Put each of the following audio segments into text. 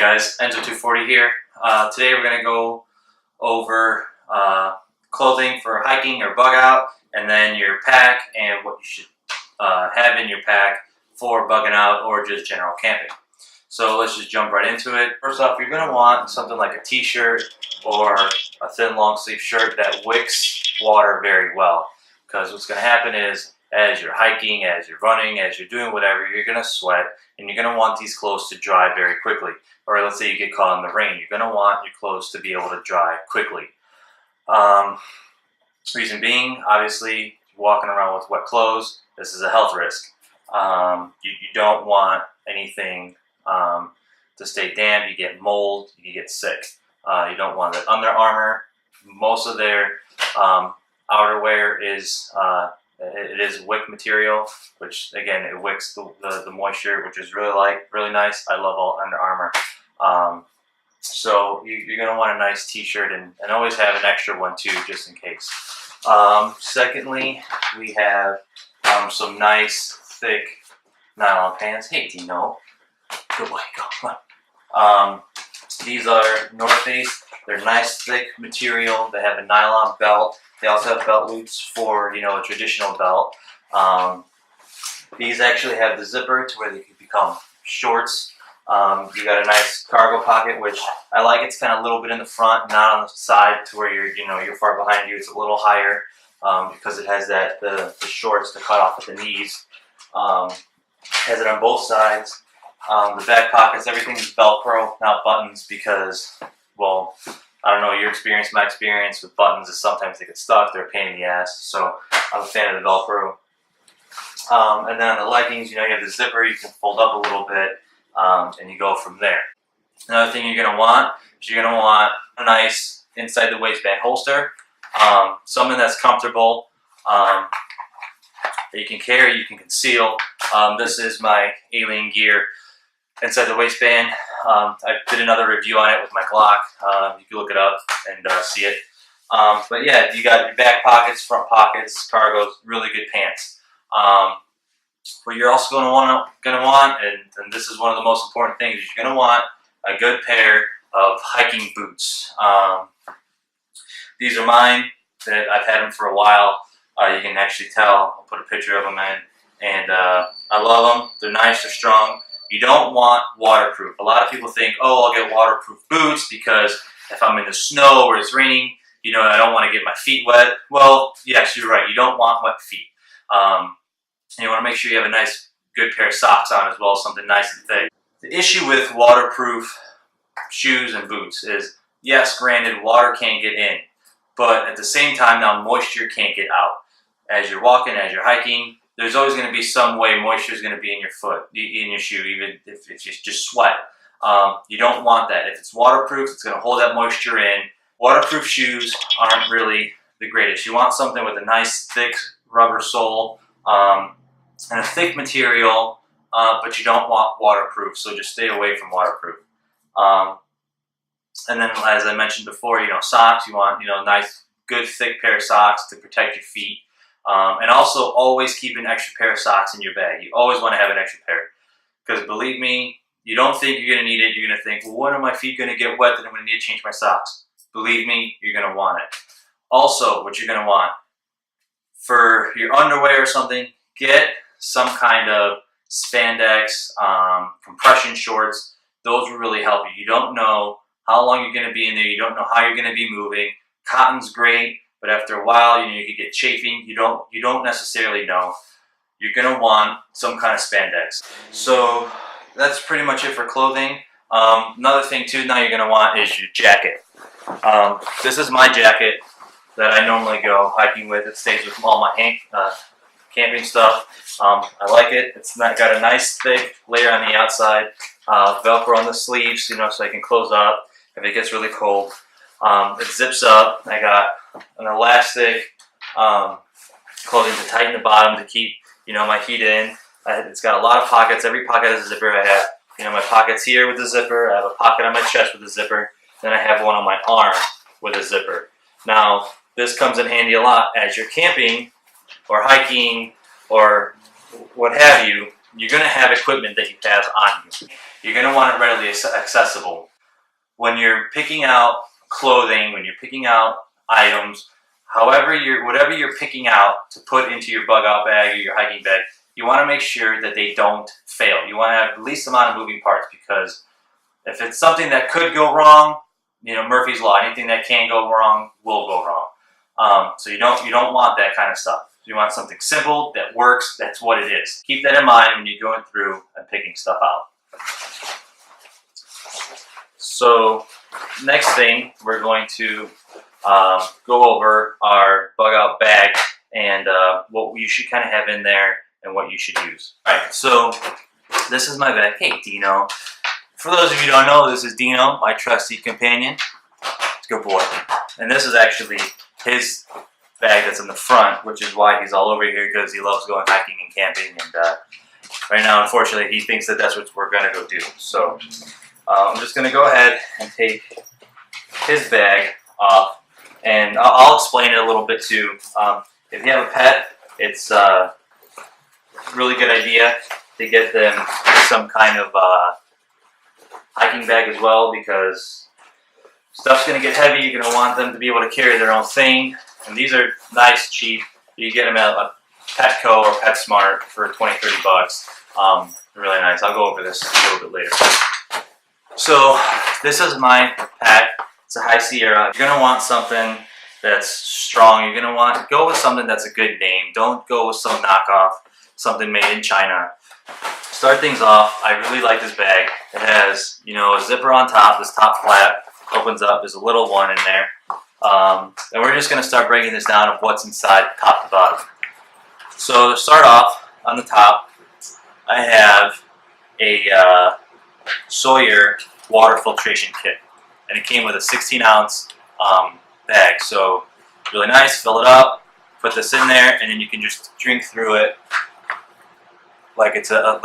guys, Enzo240 here. Today we're going to go over clothing for hiking or bug out, and then your pack and what you should have in your pack for bugging out or just general camping. So let's just jump right into it. First off, you're going to want something like a t-shirt or a thin long sleeve shirt that wicks water very well, because what's going to happen is as you're hiking, as you're running, as you're doing whatever, you're going to sweat, and you're going to want these clothes to dry very quickly. Or let's say you get caught in the rain, you're going to want your clothes to be able to dry quickly. Reason being, obviously, walking around with wet clothes, this is a health risk. You don't want anything to stay damp. You get mold, you get sick. You don't want that. Under Armour, most of their outerwear is it is wick material, which again it wicks the moisture, which is really nice. I love all Under Armour. So you're gonna want a nice t-shirt and always have an extra one too, just in case. Secondly, we have some nice thick nylon pants. Hey Dino, good boy, go on. These are North Face. They're nice thick material. They have a nylon belt. They also have belt loops for, a traditional belt. These actually have the zipper to where they can become shorts. You got a nice cargo pocket, which I like. It's kind of a little bit in the front, not on the side to where you're far behind you. It's a little higher because it has the shorts to cut off at the knees. Has it on both sides. The back pockets, everything's Velcro, not buttons, because, well, I don't know your experience. My experience with buttons is sometimes they get stuck. They're a pain in the ass. So I'm a fan of the Velcro. And then on the leggings, you have the zipper. You can fold up a little bit, and you go from there. Another thing you're going to want is you're going to want a nice inside the waistband holster. Something that's comfortable, that you can carry, you can conceal. This is my alien gear inside the waistband. I did another review on it with my Glock. You can look it up and see it. But yeah, you got your back pockets, front pockets, cargos, really good pants. What you're also going to want, and this is one of the most important things, you're going to want a good pair of hiking boots. These are mine. I've had them for a while. You can actually tell. I'll put a picture of them in, and I love them. They're nice. They're strong. You don't want waterproof. A lot of people think, oh, I'll get waterproof boots because if I'm in the snow or it's raining, I don't want to get my feet wet. Well, yes, you're right. You don't want wet feet. You want to make sure you have a nice, good pair of socks on as well, something nice and thick. The issue with waterproof shoes and boots is, yes, granted, water can't get in, but at the same time, now moisture can't get out. As you're walking, as you're hiking, there's always going to be some way moisture is going to be in your foot, in your shoe, even if it's just sweat. You don't want that. If it's waterproof, it's going to hold that moisture in. Waterproof shoes aren't really the greatest. You want something with a nice, thick rubber sole and a thick material, but you don't want waterproof, so just stay away from waterproof. And then, as I mentioned before, socks. You want, nice, good, thick pair of socks to protect your feet. And also always keep an extra pair of socks in your bag. You always want to have an extra pair. Because believe me, you don't think you're going to need it. You're going to think, well, when are my feet going to get wet that I'm going to need to change my socks? Believe me, you're going to want it. Also, what you're going to want, for your underwear or something, get some kind of spandex, compression shorts. Those will really help you. You don't know how long you're going to be in there. You don't know how you're going to be moving. Cotton's great. But after a while, you could get chafing. You don't necessarily know. You're gonna want some kind of spandex. So that's pretty much it for clothing. Another thing too, now you're gonna want is your jacket. This is my jacket that I normally go hiking with. It stays with all my camping stuff. I like it. It's got a nice thick layer on the outside, Velcro on the sleeves, so I can close up if it gets really cold. It zips up. I got an elastic clothing to tighten the bottom to keep my heat in. It's got a lot of pockets. Every pocket has a zipper. I have my pockets here with the zipper. I have a pocket on my chest with a zipper. Then I have one on my arm with a zipper. Now this comes in handy a lot as you're camping or hiking or what have you. you're going to have equipment that you have on you. You're going to want it readily accessible. When you're picking out clothing, when you're picking out items, whatever you're picking out to put into your bug out bag or your hiking bag, you want to make sure that they don't fail. You want to have the least amount of moving parts, because if it's something that could go wrong, Murphy's Law, anything that can go wrong will go wrong. So you don't want that kind of stuff. You want something simple that works. That's what it is. Keep that in mind when you're going through and picking stuff out. So next thing, we're going to go over our bug out bag and what you should kind of have in there and what you should use. All right, so this is my bag. Hey, Dino. For those of you who don't know, this is Dino, my trusty companion. It's a good boy. And this is actually his bag that's in the front, which is why he's all over here, because he loves going hiking and camping. And right now, unfortunately, he thinks that that's what we're going to go do. So I'm just going to go ahead and take his bag off, and I'll explain it a little bit too. If you have a pet, it's a really good idea to get them some kind of hiking bag as well, because stuff's going to get heavy. You're going to want them to be able to carry their own thing. And these are nice, cheap. You get them at a Petco or PetSmart for 20, 30 bucks. Really nice. I'll go over this a little bit later. So this is my pack. It's a High Sierra. You're going to want something that's strong. You're going to go with something that's a good name. Don't go with some knockoff, something made in China. Start things off. I really like this bag. It has, a zipper on top. This top flap opens up. There's a little one in there. And we're just going to start breaking this down of what's inside top to bottom. So to start off, on the top, I have a Sawyer water filtration kit. And it came with a 16-ounce bag. So really nice. Fill it up, put this in there, and then you can just drink through it like it's a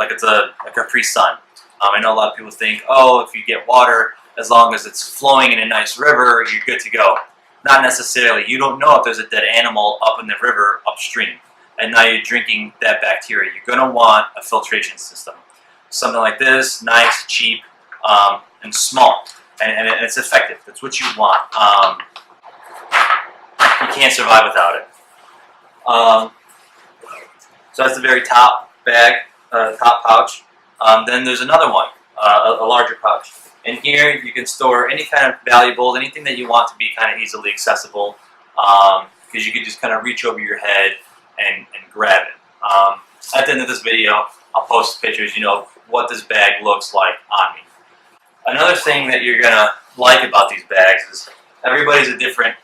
Capri Sun. I know a lot of people think, oh, if you get water, as long as it's flowing in a nice river, you're good to go. Not necessarily. You don't know if there's a dead animal up in the river upstream, and now you're drinking that bacteria. You're going to want a filtration system. Something like this, nice, cheap, and small, and it's effective. That's what you want. You can't survive without it. So that's the very top bag, top pouch. Then there's another one, a larger pouch. In here, you can store any kind of valuables, anything that you want to be kind of easily accessible, because you can just kind of reach over your head and grab it. At the end of this video, I'll post pictures, what this bag looks like on me. Another thing that you're gonna like about these bags is everybody's a different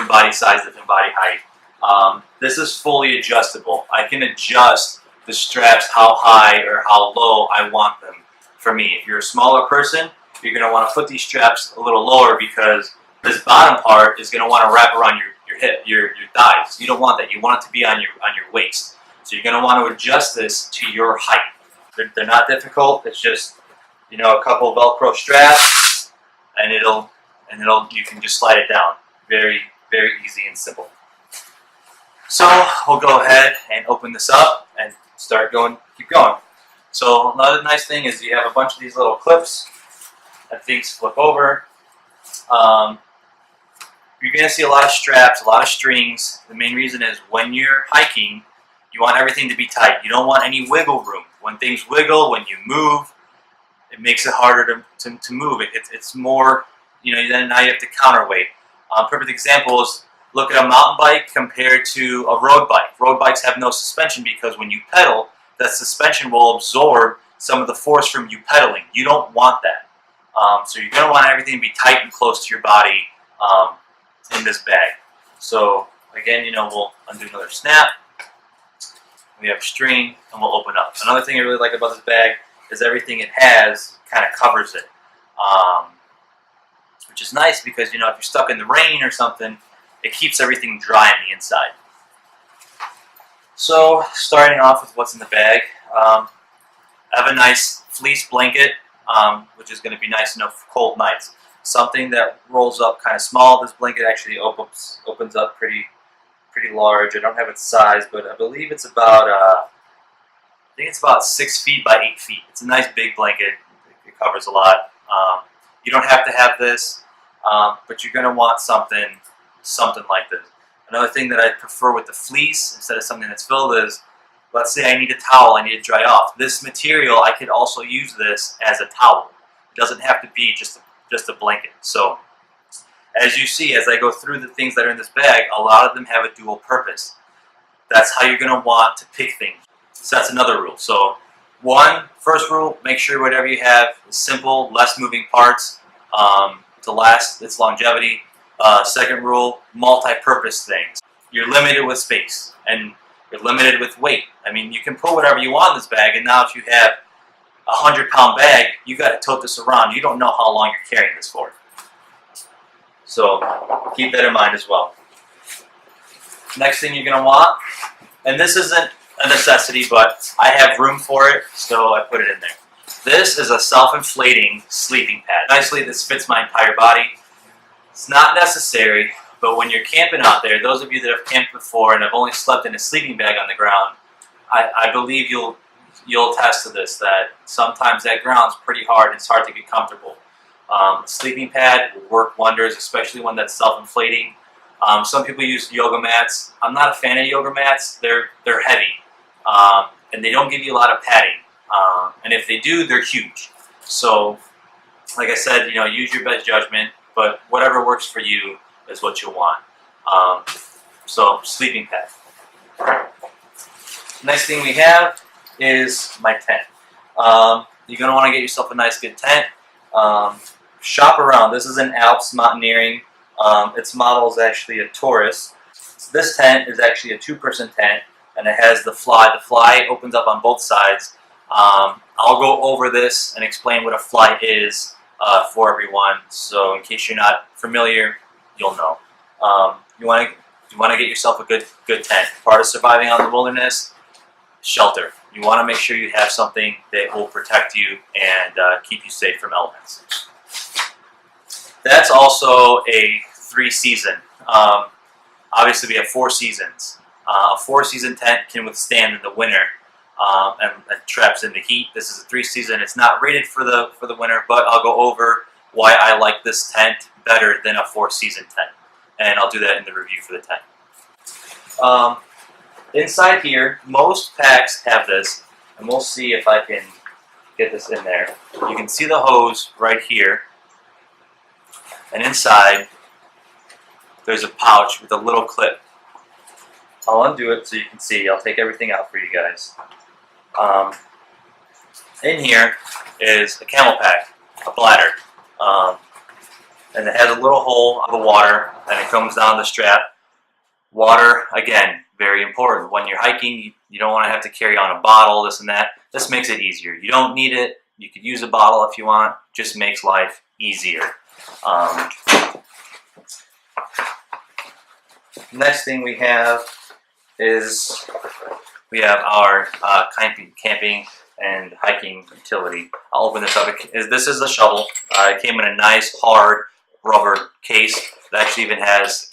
body size, different body height. This is fully adjustable. I can adjust the straps how high or how low I want them for me. If you're a smaller person, you're going to want to put these straps a little lower, because this bottom part is going to want to wrap around your hip, your thighs. You don't want that. You want it to be on your waist. So you're going to want to adjust this to your height. They're not difficult. It's just a couple of Velcro straps, and you can just slide it down. Very, very easy and simple. So we'll go ahead and open this up and keep going. So another nice thing is you have a bunch of these little clips that things flip over. You're going to see a lot of straps, a lot of strings. The main reason is when you're hiking, you want everything to be tight. You don't want any wiggle room. When things wiggle, when you move, it makes it harder to move. It's more, then now you have to counterweight. Perfect example is, look at a mountain bike compared to a road bike. Road bikes have no suspension, because when you pedal, that suspension will absorb some of the force from you pedaling. You don't want that. So you're going to want everything to be tight and close to your body in this bag. So again, we'll undo another snap. We have a string, and we'll open up. Another thing I really like about this bag is everything it has kind of covers it, which is nice, because if you're stuck in the rain or something, it keeps everything dry on the inside. So starting off with what's in the bag, I have a nice fleece blanket, which is going to be nice enough for cold nights. Something that rolls up kind of small. This blanket actually opens up pretty large. I don't have its size, but I believe it's about I think it's about 6 feet by 8 feet. It's a nice big blanket. It covers a lot. You don't have to have this, but you're going to want something like this. Another thing that I prefer with the fleece instead of something that's filled is, let's say I need a towel, I need to dry off. This material, I could also use this as a towel. It doesn't have to be just a blanket. So as you see, as I go through the things that are in this bag, a lot of them have a dual purpose. That's how you're going to want to pick things. So that's another rule. So first rule, make sure whatever you have is simple, less moving parts to last its longevity. Second rule, multi-purpose things. You're limited with space and you're limited with weight. I mean, you can put whatever you want in this bag, and now if you have a 100-pound bag, you got to tote this around. You don't know how long you're carrying this for. So keep that in mind as well. Next thing you're going to want, and this isn't a necessity, but I have room for it, so I put it in there. This is a self-inflating sleeping pad. Nicely, this fits my entire body. It's not necessary, but when you're camping out there, those of you that have camped before and have only slept in a sleeping bag on the ground, I believe you'll attest to this, that sometimes that ground's pretty hard and it's hard to get comfortable. Sleeping pad will work wonders, especially one that's self-inflating. Some people use yoga mats. I'm not a fan of yoga mats. They're heavy, and they don't give you a lot of padding. And if they do, they're huge. So, like I said, use your best judgment, but whatever works for you is what you'll want. So, sleeping pad. Next thing we have is my tent. You're going to want to get yourself a nice good tent. Shop around. This is an Alps mountaineering. Its model is actually a Taurus. This tent is actually a 2-person tent, and it has the fly. The fly opens up on both sides. I'll go over this and explain what a fly is for everyone, so in case you're not familiar, you'll know. You want to get yourself a good tent. Part of surviving out in the wilderness, shelter. You want to make sure you have something that will protect you and keep you safe from elements. That's also a 3-season. Obviously, we have 4 seasons. A 4-season tent can withstand in the winter and traps in the heat. This is a 3-season. It's not rated for the winter, but I'll go over why I like this tent better than a 4-season tent, and I'll do that in the review for the tent. Inside here, most packs have this, and we'll see if I can get this in there. You can see the hose right here. And inside, there's a pouch with a little clip. I'll undo it so you can see. I'll take everything out for you guys. In here is a camel pack, a bladder. And it has a little hole for the water, and it comes down the strap. Water, again, very important. When you're hiking, you don't want to have to carry on a bottle, this and that. This makes it easier. You don't need it. You could use a bottle if you want. Just makes life easier. Next thing we have is our camping and hiking utility. I'll open this up. This is the shovel. It came in a nice hard rubber case. It actually even has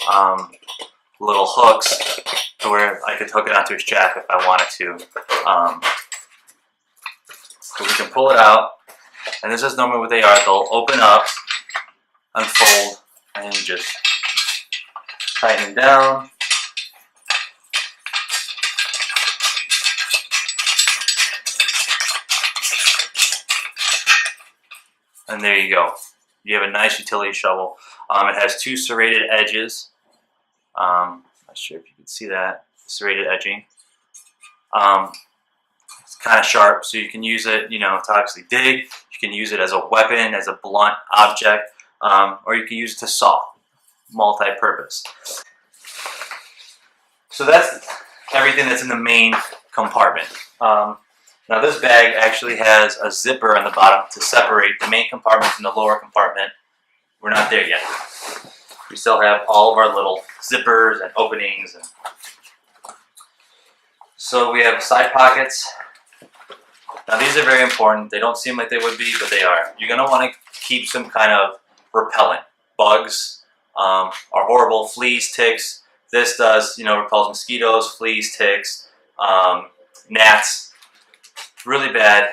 little hooks to where I could hook it onto his jack if I wanted to. So we can pull it out, and this is normally what they are. They'll open up, unfold, and just tighten down. And there you go. You have a nice utility shovel. It has 2 serrated edges. Not sure if you can see that, serrated edging. It's kind of sharp, so you can use it, to obviously dig. You can use it as a weapon, as a blunt object, or you can use it to saw. Multi-purpose. So that's everything that's in the main compartment. Now this bag actually has a zipper on the bottom to separate the main compartment from the lower compartment. We're not there yet. We still have all of our little zippers and openings. So we have side pockets. Now these are very important. They don't seem like they would be, but they are. You're going to want to keep some kind of repellent. Bugs are horrible. Fleas, ticks. This does, repels mosquitoes, fleas, ticks, gnats. really bad,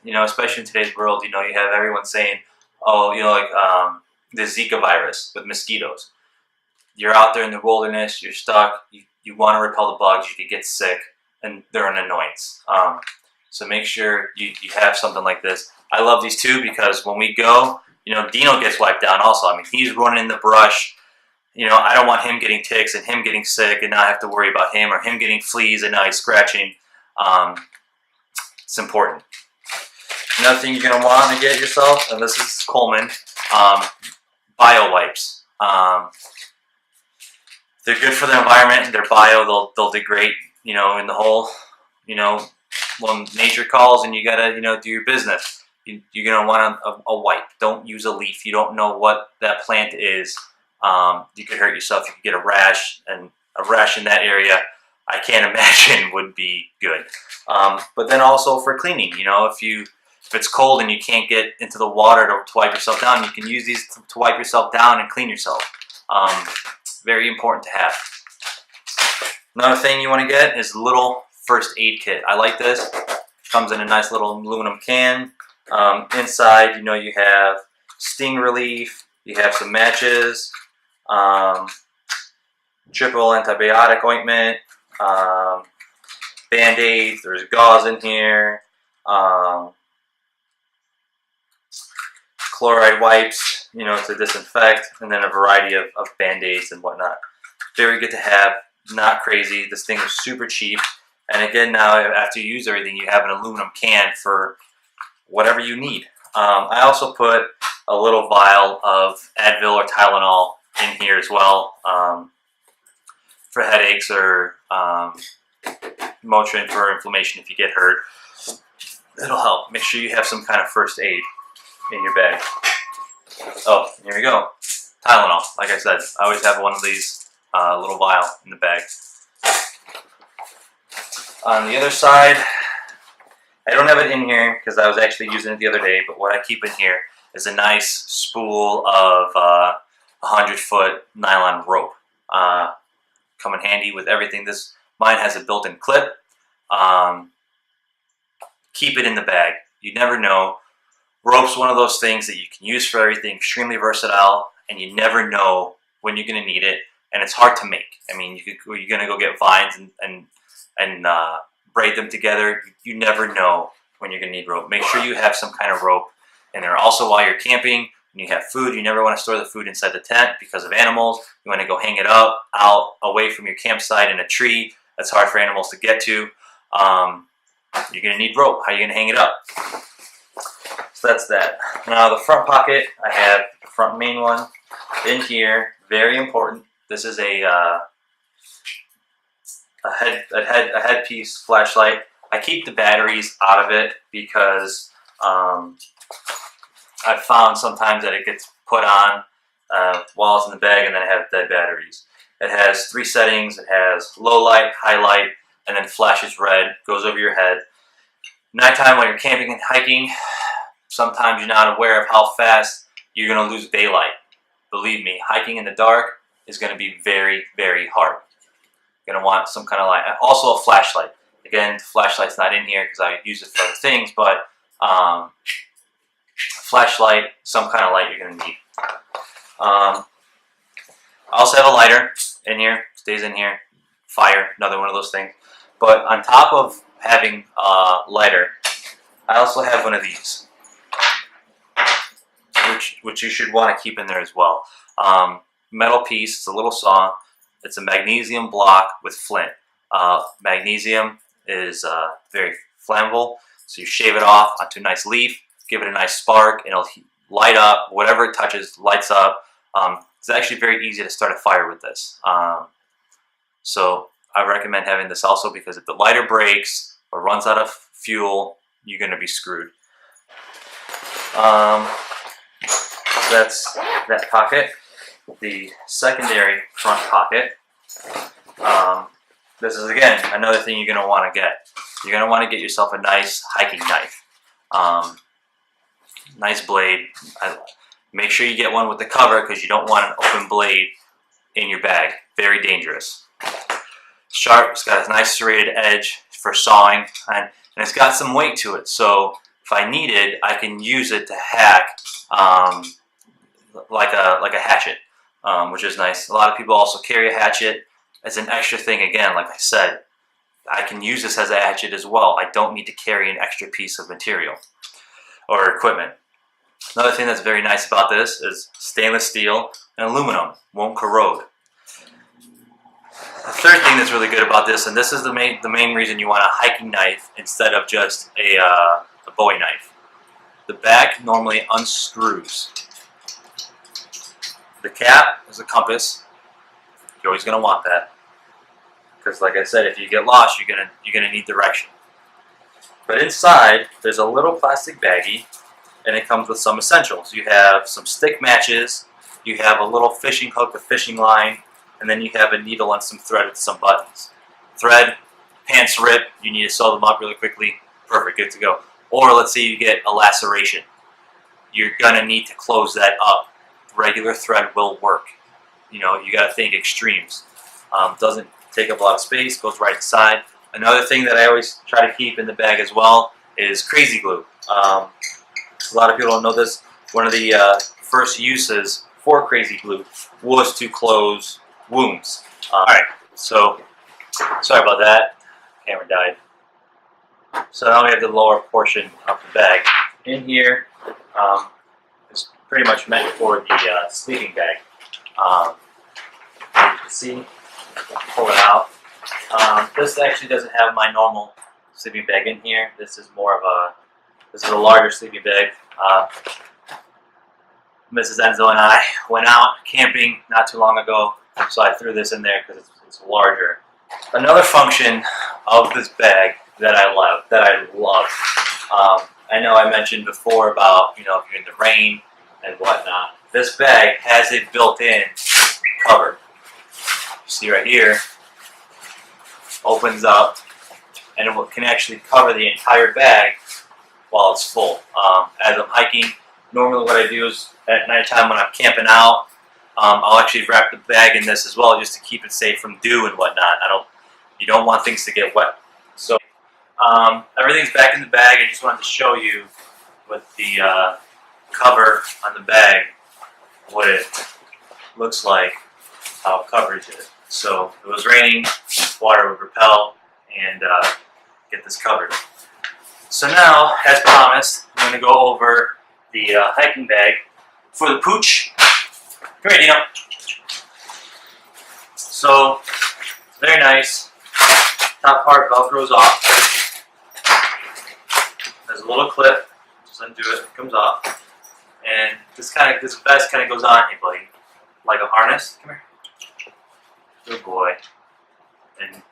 especially in today's world. You have everyone saying, oh, like the Zika virus with mosquitoes. You're out there in the wilderness, you're stuck, you want to repel the bugs, you could get sick, and they're an annoyance. So make sure you have something like this. I love these too because when we go, Dino gets wiped down also. I mean, he's running in the brush. I don't want him getting ticks and him getting sick and not have to worry about him, or him getting fleas and now he's scratching. It's important. Another thing you're going to want to get yourself, and this is Coleman, bio wipes. They're good for the environment. They're bio. They'll degrade. In the whole. When nature calls and you gotta do your business, you're gonna want a wipe. Don't use a leaf. You don't know what that plant is. You could hurt yourself. You could get a rash, and a rash in that area, I can't imagine would be good. But then also for cleaning, if it's cold and you can't get into the water to wipe yourself down, you can use these to wipe yourself down and clean yourself. Very important to have. Another thing you want to get is a little first aid kit. I like this. Comes in a nice little aluminum can. Inside, you have sting relief. You have some matches, triple antibiotic ointment, Band-Aids. There's gauze in here. Chloride wipes, to disinfect, and then a variety of Band-Aids and whatnot. Very good to have, not crazy. This thing is super cheap. And again, now after you use everything, you have an aluminum can for whatever you need. I also put a little vial of Advil or Tylenol in here as well for headaches or Motrin for inflammation if you get hurt. It'll help. Make sure you have some kind of first aid in your bag. Oh, here we go. Tylenol. Like I said, I always have one of these little vial in the bag. On the other side, I don't have it in here because I was actually using it the other day, but what I keep in here is a nice spool of 100-foot nylon rope. Come in handy with everything. Mine has a built-in clip. Keep it in the bag. You never know. Rope's one of those things that you can use for everything, extremely versatile, and you never know when you're going to need it, and it's hard to make. I mean, you're going to go get vines and braid them together. You never know when you're going to need rope. Make sure you have some kind of rope in there. Also, while you're camping, when you have food, you never want to store the food inside the tent because of animals. You want to go hang it up out away from your campsite in a tree. That's hard for animals to get to. You're going to need rope. How are you going to hang it up? So that's that. Now the front pocket, I have the front main one in here. Very important. This is a headpiece flashlight. I keep the batteries out of it because I've found sometimes that it gets put on while it's in the bag and then I have dead batteries. It has 3 settings. It has low light, high light, and then flashes red, goes over your head. Nighttime when you're camping and hiking, sometimes you're not aware of how fast you're going to lose daylight. Believe me, hiking in the dark is going to be very, very hard. You're going to want some kind of light. Also a flashlight. Again, the flashlight's not in here because I use it for other things, but flashlight, some kind of light you're going to need. I also have a lighter in here, stays in here. Fire, another one of those things. But on top of having a lighter, I also have one of these, which you should want to keep in there as well. Metal piece, it's a little saw. It's a magnesium block with flint. Magnesium is very flammable, so you shave it off onto a nice leaf, give it a nice spark, and it'll light up. Whatever it touches lights up. It's actually very easy to start a fire with this. So I recommend having this also because if the lighter breaks or runs out of fuel, you're going to be screwed. That's that pocket. The secondary front pocket. This is again another thing you're going to want to get. You're going to want to get yourself a nice hiking knife. Nice blade. Make sure you get one with the cover because you don't want an open blade in your bag. Very dangerous. Sharp. It's got a nice serrated edge for sawing, and and it's got some weight to it. So if I need it, I can use it to hack like a hatchet, which is nice. A lot of people also carry a hatchet as an extra thing. Again, like I said, I can use this as a hatchet as well. I don't need to carry an extra piece of material or equipment. Another thing that's very nice about this is stainless steel and aluminum won't corrode. The third thing that's really good about this, and this is the main reason you want a hiking knife instead of just a Bowie knife. The back normally unscrews. The cap is a compass. You're always going to want that, because like I said, if you get lost, you're gonna need direction. But inside, there's a little plastic baggie, and it comes with some essentials. You have some stick matches, you have a little fishing hook, a fishing line, and then you have a needle and some thread with some buttons. Thread, pants rip, you need to sew them up really quickly, perfect, good to go. Or let's say you get a laceration. You're gonna need to close that up. Regular thread will work. You know, you gotta think extremes. Doesn't take up a lot of space, goes right inside. Another thing that I always try to keep in the bag as well is crazy glue. A lot of people don't know this. One of the first uses for crazy glue was to close wounds. Alright, so sorry about that. Camera died. So now we have the lower portion of the bag. In here is pretty much meant for the sleeping bag. You can see, pull it out. This actually doesn't have my normal sleeping bag in here. This is more of this is a larger sleeping bag. Mrs. Enzo and I went out camping not too long ago, so I threw this in there because it's larger. Another function of this bag that I love. I know I mentioned before about, you know, if you're in the rain and whatnot. This bag has a built-in cover. You see right here, opens up, and it can actually cover the entire bag while it's full. As I'm hiking, normally what I do is at nighttime when I'm camping out, I'll actually wrap the bag in this as well, just to keep it safe from dew and whatnot. You don't want things to get wet. So everything's back in the bag. I just wanted to show you with the cover on the bag what it looks like, how it covers it. So if it was raining, water would repel and get this covered. So now, as promised, I'm going to go over the hiking bag for the pooch. Come here, Dino. So, it's very nice. Top part velcros off. There's a little clip. Just undo it. It comes off. And this vest kind of goes on, hey buddy, like a harness. Come here. Good boy. And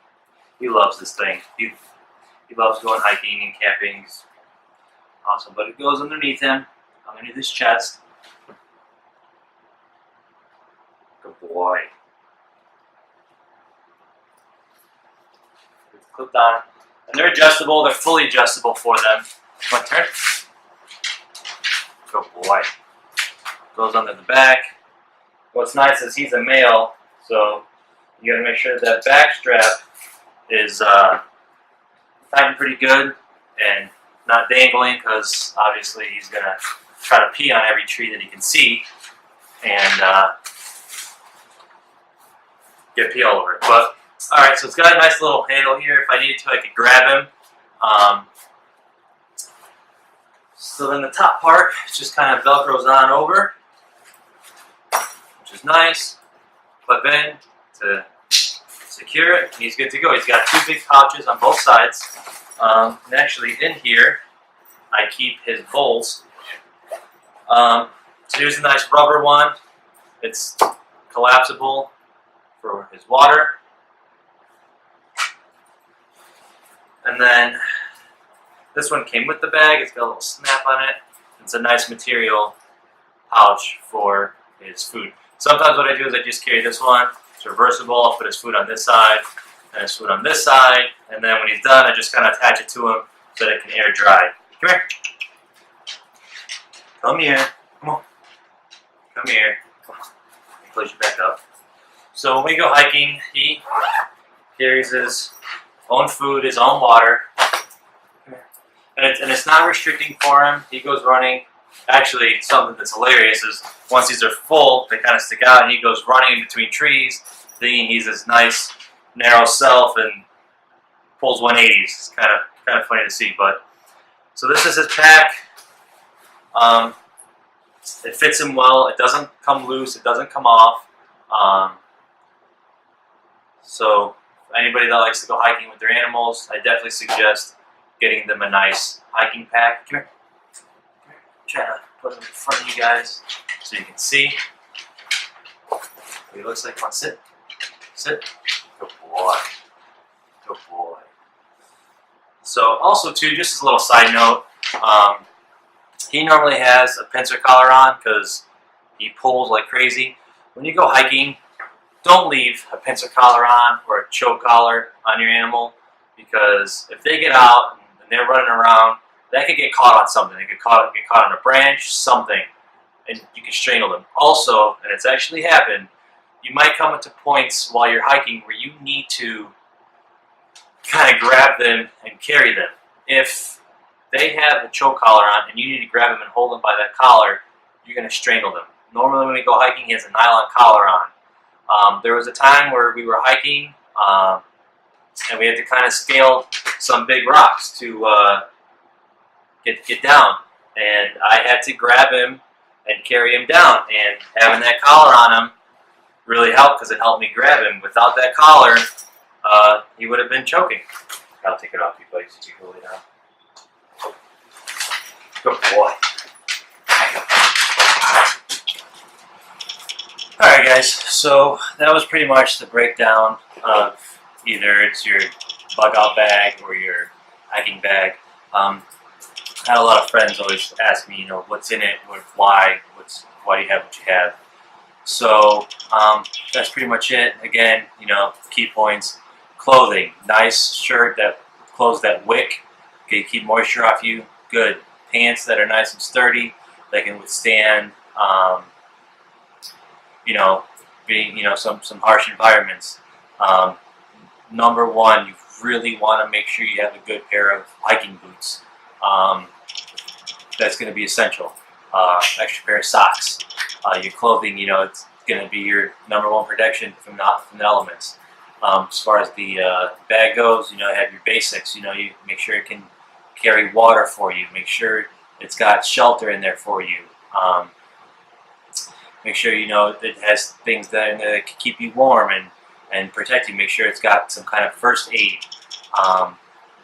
he loves this thing. He loves going hiking and camping. It's awesome. But it goes underneath him, underneath his chest. Good boy. It's clipped on. And they're adjustable. They're fully adjustable for them. Come on, turn. Good boy. Goes under the back. What's nice is he's a male, so you got to make sure that back strap is tightened pretty good and not dangling, because obviously he's going to try to pee on every tree that he can see and get pee all over it. But alright, so it's got a nice little handle here. If I needed to, I could grab him. So then the top part just kind of velcros on over, which is nice. Clip in to secure it, and he's good to go. He's got two big pouches on both sides. And actually in here, I keep his bowls. So here's a nice rubber one. It's collapsible for his water. And then this one came with the bag. It's got a little snap on it. It's a nice material pouch for his food. Sometimes what I do is I just carry this one. It's reversible. I'll put his food on this side and his food on this side. And then when he's done, I just kind of attach it to him so that it can air dry. Come here. Come here. Come on. Come here. Come on. Close you back up. So when we go hiking, he carries his own food, his own water. Come here. and it's not restricting for him. He goes running. Actually, something that's hilarious is once these are full, they kind of stick out, and he goes running in between trees, thinking he's this nice narrow self, and pulls 180s. It's kind of funny to see. But so this is his pack. It fits him well. It doesn't come loose. It doesn't come off. So anybody that likes to go hiking with their animals, I definitely suggest getting them a nice hiking pack. Come here. Trying to put him in front of you guys so you can see what he looks like. Come on, sit. Sit. Good boy. Good boy. So also too, just as a little side note, he normally has a pincer collar on because he pulls like crazy. When you go hiking, don't leave a pincer collar on or a choke collar on your animal, because if they get out and they're running around, that could get caught on something. They could get caught on a branch, something, and you can strangle them. Also, and it's actually happened, you might come into points while you're hiking where you need to kind of grab them and carry them. If they have a choke collar on and you need to grab them and hold them by that collar, you're going to strangle them. Normally when we go hiking, he has a nylon collar on. There was a time where we were hiking and we had to kind of scale some big rocks to get down, and I had to grab him and carry him down, and having that collar on him really helped because it helped me grab him. Without that collar, he would have been choking. I'll take it off you, buddy, so you can hold it down. Good boy. Alright guys, so that was pretty much the breakdown of either it's your Bugout bag or your hiking bag. I had a lot of friends always ask me, what's in it, why do you have what you have? So that's pretty much it. Again, key points: clothing, nice shirt that clothes that wick, okay, keep moisture off you. Good pants that are nice and sturdy, that can withstand, being some harsh environments. Number one, you really want to make sure you have a good pair of hiking boots. That's going to be essential. Extra pair of socks. Your clothing, it's going to be your number one protection from the elements. As far as the bag goes, you have your basics. You make sure it can carry water for you. Make sure it's got shelter in there for you. Make sure it has things that in there that can keep you warm and protect you. Make sure it's got some kind of first aid.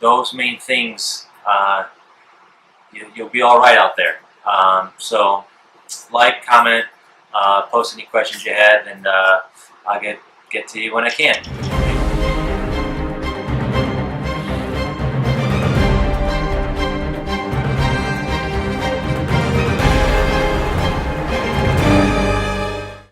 Those main things, you'll be all right out there. So, like, comment, post any questions you have, and I'll get to you when I can.